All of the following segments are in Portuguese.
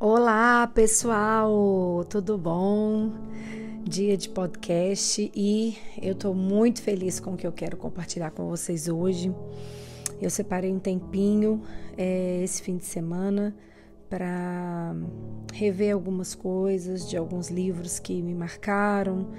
Olá, pessoal, tudo bom? Dia de podcast e eu estou muito feliz com o que eu quero compartilhar com vocês hoje. Eu separei um tempinho esse fim de semana para rever algumas coisas de alguns livros que me marcaram,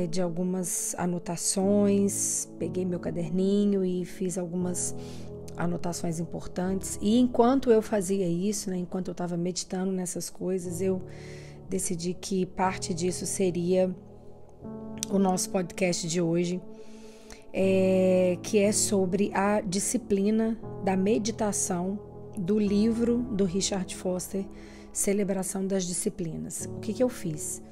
de algumas anotações. Peguei meu caderninho e fiz algumas anotações importantes, e enquanto eu fazia isso, enquanto eu estava meditando nessas coisas, eu decidi que parte disso seria o nosso podcast de hoje, que é sobre a disciplina da meditação do livro do Richard Foster, Celebração das Disciplinas. O que eu fiz?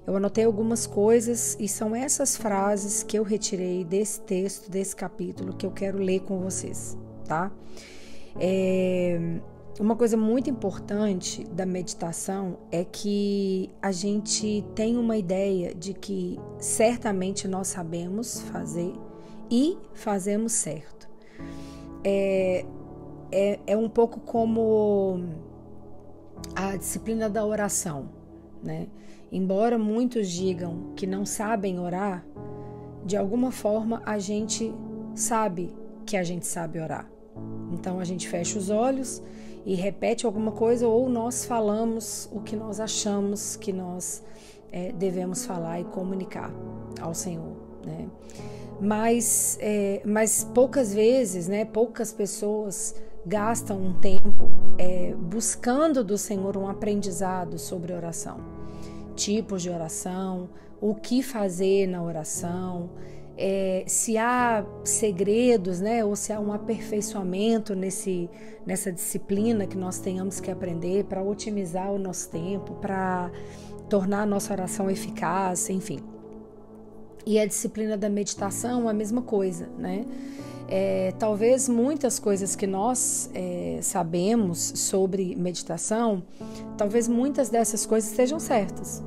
Eu anotei algumas coisas e são essas frases que eu retirei desse texto, desse capítulo, que eu quero ler com vocês. Tá? Uma coisa muito importante da meditação é que a gente tem uma ideia de que certamente nós sabemos fazer e fazemos certo. É um pouco como a disciplina da oração, né? Embora muitos digam que não sabem orar, de alguma forma a gente sabe que a gente sabe orar. Então a gente fecha os olhos e repete alguma coisa, ou nós falamos o que nós achamos que nós devemos falar e comunicar ao Senhor, né? Mas poucas vezes, poucas pessoas gastam um tempo buscando do Senhor um aprendizado sobre oração, tipos de oração, o que fazer na oração, se há segredos, ou se há um aperfeiçoamento nessa disciplina que nós tenhamos que aprender para otimizar o nosso tempo, para tornar a nossa oração eficaz, enfim. E a disciplina da meditação é a mesma coisa, né? Talvez muitas coisas que nós sabemos sobre meditação, talvez muitas dessas coisas estejam certas.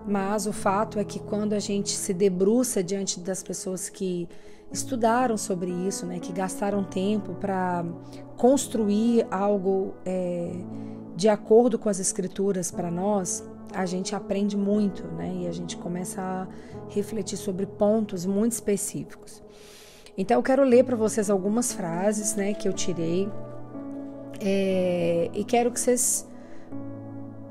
Mas o fato é que quando a gente se debruça diante das pessoas que estudaram sobre isso, que gastaram tempo para construir algo de acordo com as escrituras para nós, a gente aprende muito, e a gente começa a refletir sobre pontos muito específicos. Então eu quero ler para vocês algumas frases que eu tirei e quero que vocês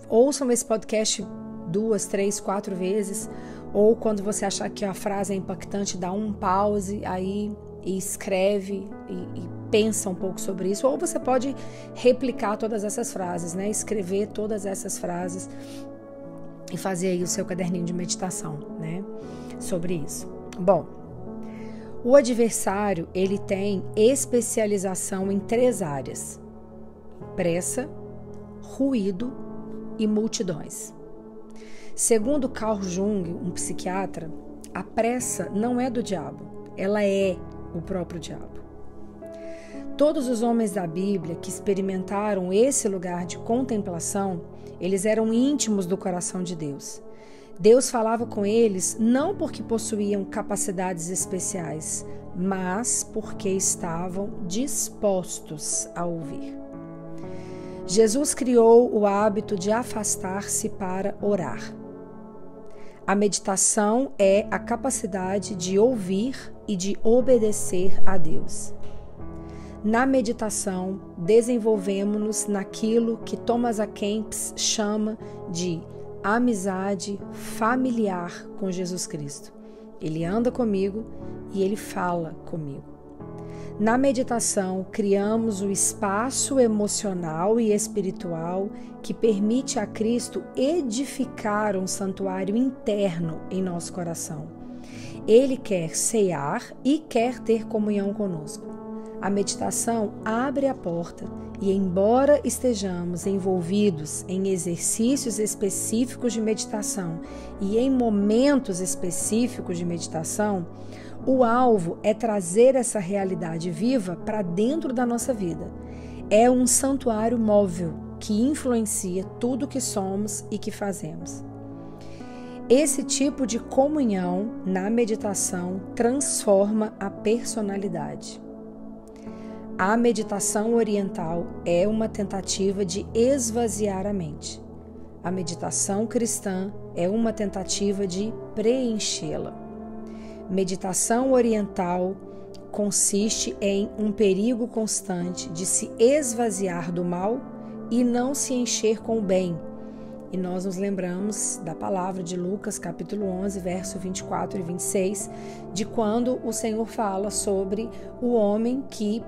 ouçam esse podcast 2, 3, 4 vezes, ou quando você achar que a frase é impactante, dá um pause aí e escreve e pensa um pouco sobre isso, ou você pode replicar todas essas frases, escrever todas essas frases e fazer aí o seu caderninho de meditação, sobre isso. Bom, o adversário, ele tem especialização em 3 áreas: pressa, ruído e multidões. Segundo Carl Jung, um psiquiatra, a pressa não é do diabo, ela é o próprio diabo. Todos os homens da Bíblia que experimentaram esse lugar de contemplação, eles eram íntimos do coração de Deus. Deus falava com eles não porque possuíam capacidades especiais, mas porque estavam dispostos a ouvir. Jesus criou o hábito de afastar-se para orar. A meditação é a capacidade de ouvir e de obedecer a Deus. Na meditação, desenvolvemos-nos naquilo que Thomas A. Kempis chama de amizade familiar com Jesus Cristo. Ele anda comigo e ele fala comigo. Na meditação, criamos o espaço emocional e espiritual que permite a Cristo edificar um santuário interno em nosso coração. Ele quer cear e quer ter comunhão conosco. A meditação abre a porta e, embora estejamos envolvidos em exercícios específicos de meditação e em momentos específicos de meditação, o alvo é trazer essa realidade viva para dentro da nossa vida. É um santuário móvel que influencia tudo que somos e que fazemos. Esse tipo de comunhão na meditação transforma a personalidade. A meditação oriental é uma tentativa de esvaziar a mente. A meditação cristã é uma tentativa de preenchê-la. Meditação oriental consiste em um perigo constante de se esvaziar do mal e não se encher com o bem. E nós nos lembramos da palavra de Lucas, capítulo 11, verso 24 e 26, de quando o Senhor fala sobre o homem que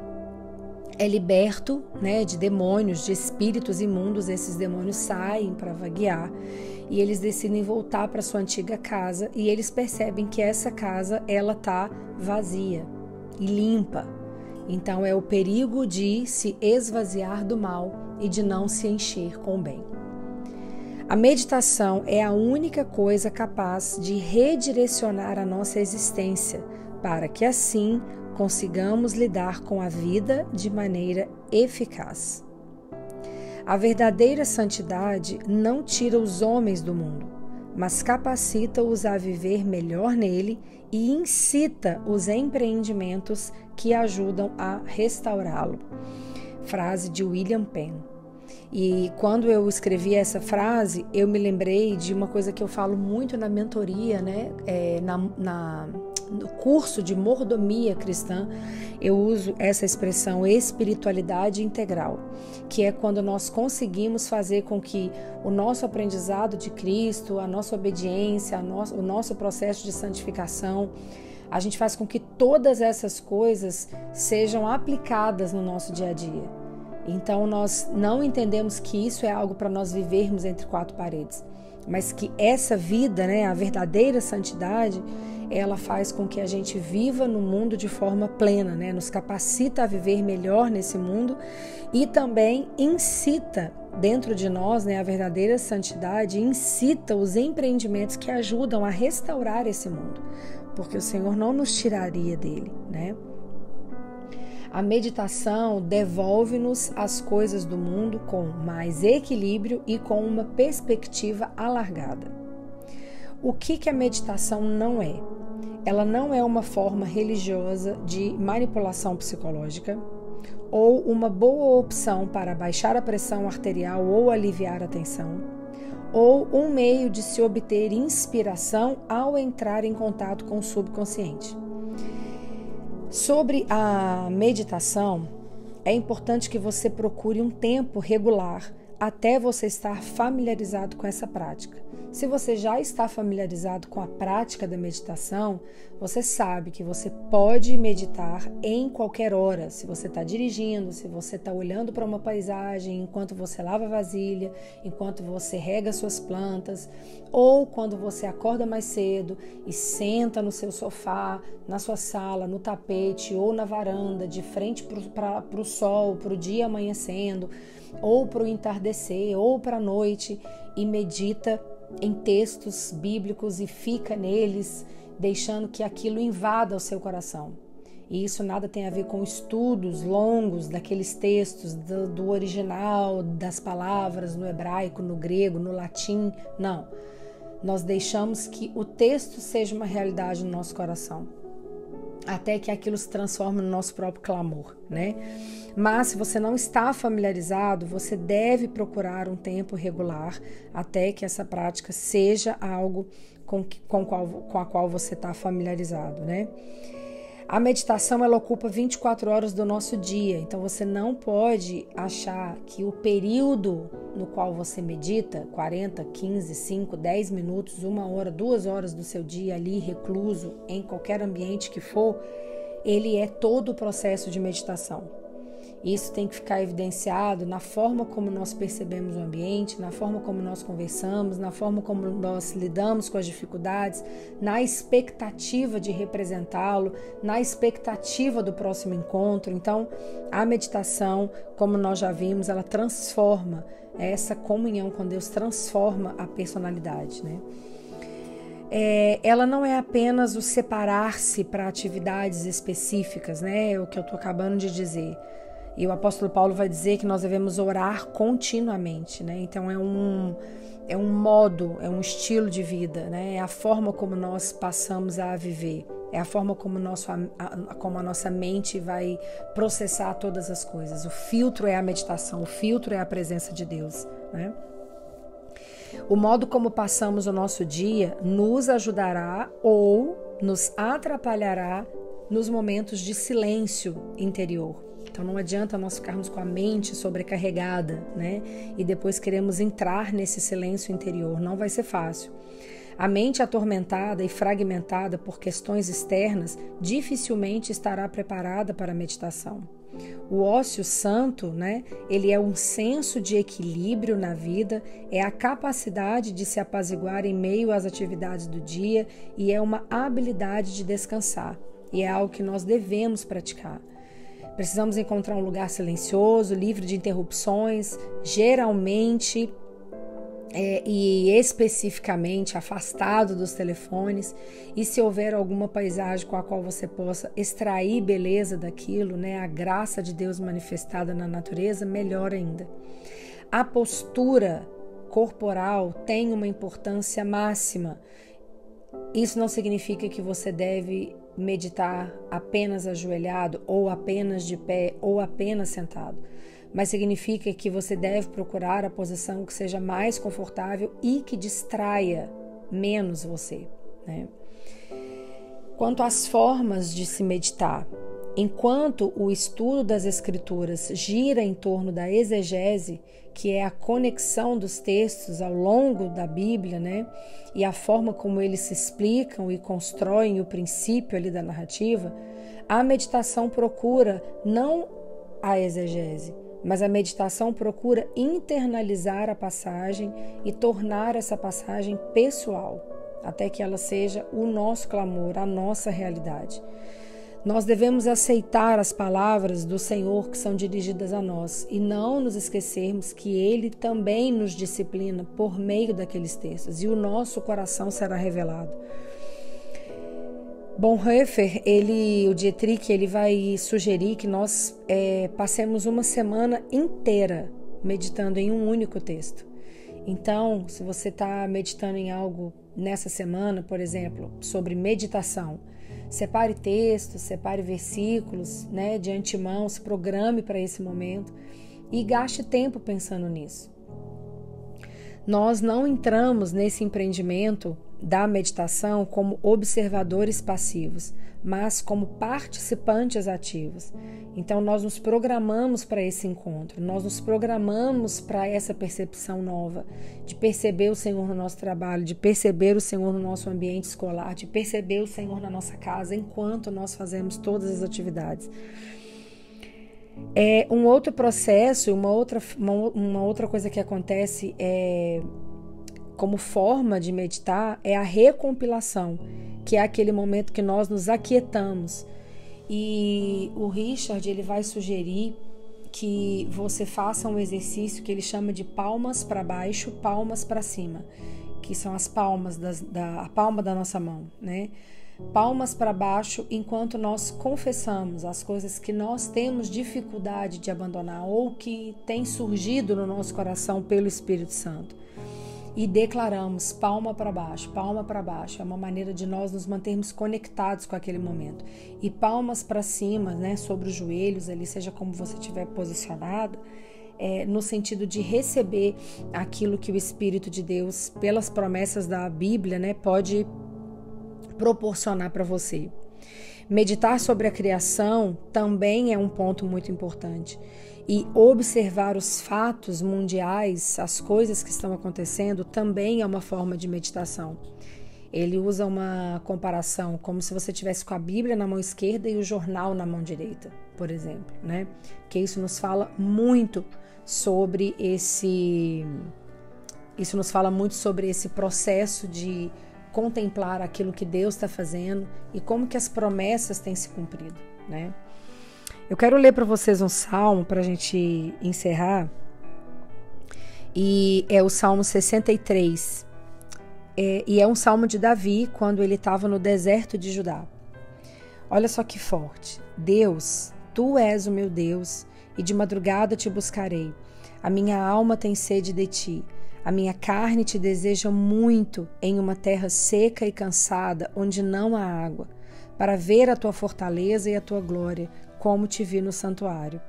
é liberto, né, de demônios, de espíritos imundos. Esses demônios saem para vaguear e eles decidem voltar para sua antiga casa e eles percebem que essa casa ela está vazia e limpa. Então é o perigo de se esvaziar do mal e de não se encher com o bem. A meditação é a única coisa capaz de redirecionar a nossa existência para que assim consigamos lidar com a vida de maneira eficaz. A verdadeira santidade não tira os homens do mundo, mas capacita-os a viver melhor nele e incita os empreendimentos que ajudam a restaurá-lo. Frase de William Penn. E quando eu escrevi essa frase, eu me lembrei de uma coisa que eu falo muito na mentoria, né? No curso de mordomia cristã, eu uso essa expressão espiritualidade integral, que é quando nós conseguimos fazer com que o nosso aprendizado de Cristo, a nossa obediência, o nosso processo de santificação, a gente faz com que todas essas coisas sejam aplicadas no nosso dia a dia. Então nós não entendemos que isso é algo para nós vivermos entre quatro paredes, mas que essa vida, né, a verdadeira santidade, ela faz com que a gente viva no mundo de forma plena, né, nos capacita a viver melhor nesse mundo e também incita dentro de nós, né, a verdadeira santidade incita os empreendimentos que ajudam a restaurar esse mundo, porque o Senhor não nos tiraria dele, né? A meditação devolve-nos as coisas do mundo com mais equilíbrio e com uma perspectiva alargada. O que a meditação não é? Ela não é uma forma religiosa de manipulação psicológica ou uma boa opção para baixar a pressão arterial ou aliviar a tensão, ou um meio de se obter inspiração ao entrar em contato com o subconsciente. Sobre a meditação, é importante que você procure um tempo regular até você estar familiarizado com essa prática. Se você já está familiarizado com a prática da meditação, você sabe que você pode meditar em qualquer hora. Se você está dirigindo, se você está olhando para uma paisagem, enquanto você lava a vasilha, enquanto você rega suas plantas, ou quando você acorda mais cedo e senta no seu sofá, na sua sala, no tapete ou na varanda, de frente para o sol, para o dia amanhecendo, ou para o entardecer, ou para a noite, e medita em textos bíblicos e fica neles, deixando que aquilo invada o seu coração. E isso nada tem a ver com estudos longos daqueles textos, do original, das palavras no hebraico, no grego, no latim. Não. Nós deixamos que o texto seja uma realidade no nosso coração, até que aquilo se transforme no nosso próprio clamor, né? Mas se você não está familiarizado, você deve procurar um tempo regular até que essa prática seja algo com a qual você está familiarizado, né? A meditação, ela ocupa 24 horas do nosso dia, então você não pode achar que o período no qual você medita, 40, 15, 5, 10 minutos, 1 hora, 2 horas do seu dia ali recluso, em qualquer ambiente que for, ele é todo o processo de meditação. Isso tem que ficar evidenciado na forma como nós percebemos o ambiente, na forma como nós conversamos, na forma como nós lidamos com as dificuldades, na expectativa de representá-lo, na expectativa do próximo encontro. Então, a meditação, como nós já vimos, ela transforma, essa comunhão com Deus transforma a personalidade, né? Ela não é apenas o separar-se para atividades específicas, né? É o que eu estou acabando de dizer. E o apóstolo Paulo vai dizer que nós devemos orar continuamente, né? Então é um modo, é um estilo de vida, né? É a forma como nós passamos a viver. é a forma como a nossa mente vai processar todas as coisas. O filtro é a meditação, o filtro é a presença de Deus, né? O modo como passamos o nosso dia nos ajudará ou nos atrapalhará nos momentos de silêncio interior. Então não adianta nós ficarmos com a mente sobrecarregada, né? E depois queremos entrar nesse silêncio interior. Não vai ser fácil. A mente atormentada e fragmentada por questões externas dificilmente estará preparada para a meditação. O ócio santo, né? Ele é um senso de equilíbrio na vida, é a capacidade de se apaziguar em meio às atividades do dia e é uma habilidade de descansar. E é algo que nós devemos praticar. Precisamos encontrar um lugar silencioso, livre de interrupções, geralmente e especificamente afastado dos telefones. E se houver alguma paisagem com a qual você possa extrair beleza daquilo, né, a graça de Deus manifestada na natureza, melhor ainda. A postura corporal tem uma importância máxima. Isso não significa que você deve meditar apenas ajoelhado, ou apenas de pé, ou apenas sentado. Mas significa que você deve procurar a posição que seja mais confortável e que distraia menos você, né? Quanto às formas de se meditar, enquanto o estudo das Escrituras gira em torno da exegese, que é a conexão dos textos ao longo da Bíblia, né? E a forma como eles se explicam e constroem o princípio ali da narrativa, a meditação procura não a exegese, mas a meditação procura internalizar a passagem e tornar essa passagem pessoal, até que ela seja o nosso clamor, a nossa realidade. Nós devemos aceitar as palavras do Senhor que são dirigidas a nós e não nos esquecermos que Ele também nos disciplina por meio daqueles textos e o nosso coração será revelado. Bonhoeffer, o Dietrich, ele vai sugerir que nós passemos uma semana inteira meditando em um único texto. Então, se você está meditando em algo nessa semana, por exemplo, sobre meditação, separe textos, separe versículos, né, de antemão, se programe para esse momento e gaste tempo pensando nisso. Nós não entramos nesse empreendimento da meditação como observadores passivos, mas como participantes ativos. Então nós nos programamos para esse encontro, nós nos programamos para essa percepção nova, de perceber o Senhor no nosso trabalho, de perceber o Senhor no nosso ambiente escolar, de perceber o Senhor na nossa casa enquanto nós fazemos todas as atividades. Um outro processo, uma outra coisa que acontece como forma de meditar é a recompilação, que é aquele momento que nós nos aquietamos. E o Richard, ele vai sugerir que você faça um exercício que ele chama de palmas para baixo, palmas para cima, que são as palmas a palma da nossa mão, né? Palmas para baixo enquanto nós confessamos as coisas que nós temos dificuldade de abandonar ou que tem surgido no nosso coração pelo Espírito Santo. E declaramos palma para baixo, palma para baixo. É uma maneira de nós nos mantermos conectados com aquele momento. E palmas para cima, né, sobre os joelhos, ali, seja como você estiver posicionado, no sentido de receber aquilo que o Espírito de Deus, pelas promessas da Bíblia, né, pode proporcionar para você. Meditar sobre a criação também é um ponto muito importante. E observar os fatos mundiais, as coisas que estão acontecendo, também é uma forma de meditação. Ele usa uma comparação como se você tivesse com a Bíblia na mão esquerda e o jornal na mão direita, por exemplo, né? Que isso nos fala muito sobre esse processo de contemplar aquilo que Deus está fazendo e como que as promessas têm se cumprido, né? Eu quero ler para vocês um salmo para a gente encerrar, e é o Salmo 63, e é um salmo de Davi quando ele estava no deserto de Judá. Olha só que forte. Deus, Tu és o meu Deus, e de madrugada te buscarei. A minha alma tem sede de Ti. A minha carne te deseja muito em uma terra seca e cansada, onde não há água. para ver a tua fortaleza e a tua glória, como te vi no santuário.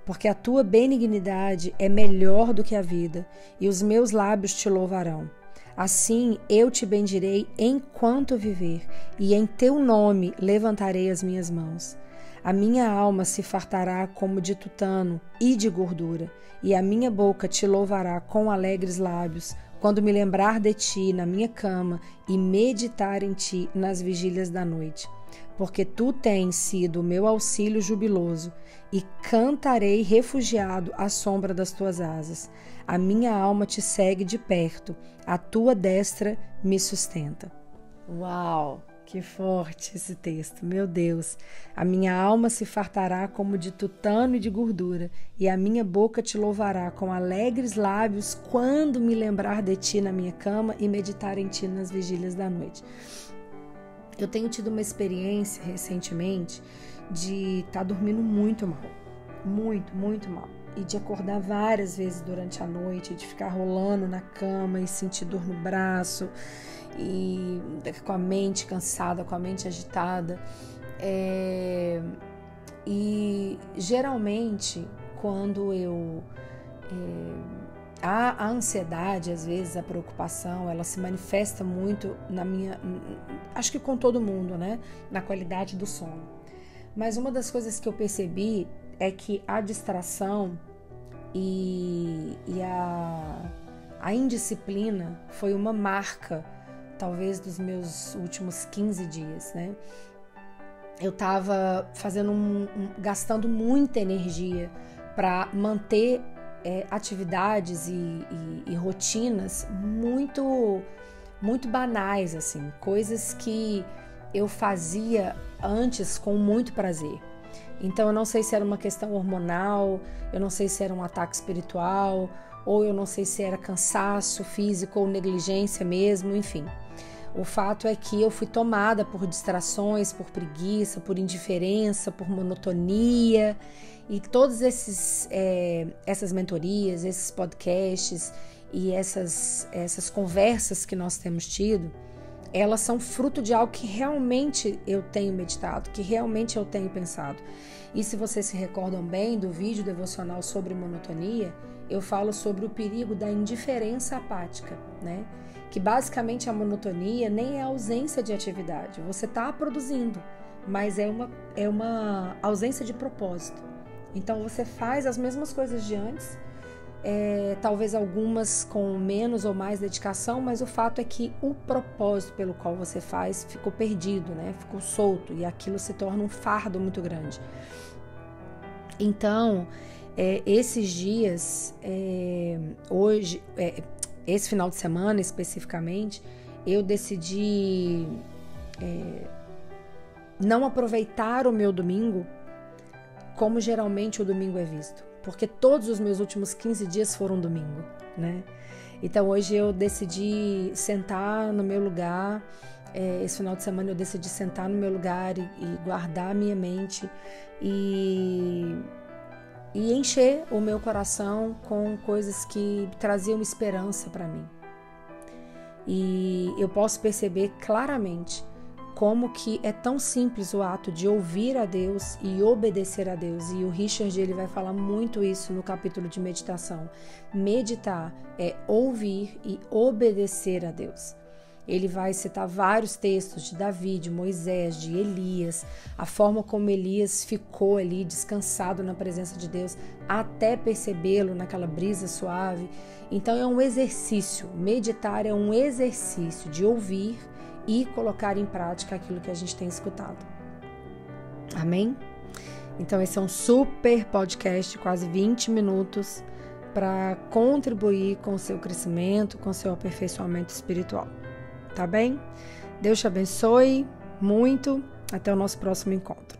Porque a tua benignidade é melhor do que a vida, e os meus lábios te louvarão. Assim eu te bendirei enquanto viver, e em teu nome levantarei as minhas mãos. A minha alma se fartará como de tutano e de gordura, e a minha boca te louvará com alegres lábios, quando me lembrar de ti na minha cama e meditar em ti nas vigílias da noite. Porque tu tens sido o meu auxílio jubiloso, e cantarei refugiado à sombra das tuas asas. A minha alma te segue de perto, a tua destra me sustenta. Uau, que forte esse texto, meu Deus! A minha alma se fartará como de tutano e de gordura, e a minha boca te louvará com alegres lábios quando me lembrar de ti na minha cama e meditar em ti nas vigílias da noite. Eu tenho tido uma experiência recentemente de estar dormindo muito mal, muito mal, e de acordar várias vezes durante a noite, de ficar rolando na cama e sentir dor no braço, e com a mente cansada, com a mente agitada. E geralmente, quando a ansiedade, às vezes, a preocupação, ela se manifesta muito acho que com todo mundo, né? Na qualidade do sono. Mas uma das coisas que eu percebi é que a distração e a indisciplina foi uma marca, talvez, dos meus últimos 15 dias, né? Eu estava gastando muita energia para manter atividades e rotinas muito banais, assim, coisas que eu fazia antes com muito prazer. Então eu não sei se era uma questão hormonal, eu não sei se era um ataque espiritual, ou eu não sei se era cansaço físico ou negligência mesmo, enfim. O fato é que eu fui tomada por distrações, por preguiça, por indiferença, por monotonia, e todas essas mentorias, esses podcasts e essas conversas que nós temos tido, elas são fruto de algo que realmente eu tenho meditado, que realmente eu tenho pensado. E se vocês se recordam bem do vídeo devocional sobre monotonia, eu falo sobre o perigo da indiferença apática, né? Que basicamente a monotonia nem é a ausência de atividade. Você está produzindo, mas é uma ausência de propósito. Então você faz as mesmas coisas de antes, talvez algumas com menos ou mais dedicação, mas o fato é que o propósito pelo qual você faz ficou perdido, né? Ficou solto, e aquilo se torna um fardo muito grande. Então, esses dias, hoje, esse final de semana especificamente, eu decidi não aproveitar o meu domingo como geralmente o domingo é visto, porque todos os meus últimos 15 dias foram domingo, né? Então hoje eu decidi sentar no meu lugar, esse final de semana eu decidi sentar no meu lugar e guardar a minha mente e encher o meu coração com coisas que traziam esperança para mim. E eu posso perceber claramente como que é tão simples o ato de ouvir a Deus e obedecer a Deus. E o Richard, ele vai falar muito isso no capítulo de meditação. Meditar é ouvir e obedecer a Deus. Ele vai citar vários textos de Davi, de Moisés, de Elias, a forma como Elias ficou ali descansado na presença de Deus até percebê-lo naquela brisa suave. Então é um exercício, meditar é um exercício de ouvir e colocar em prática aquilo que a gente tem escutado. Amém? Então esse é um super podcast, quase 20 minutos, para contribuir com o seu crescimento, com o seu aperfeiçoamento espiritual. Tá bem? Deus te abençoe muito. Até o nosso próximo encontro.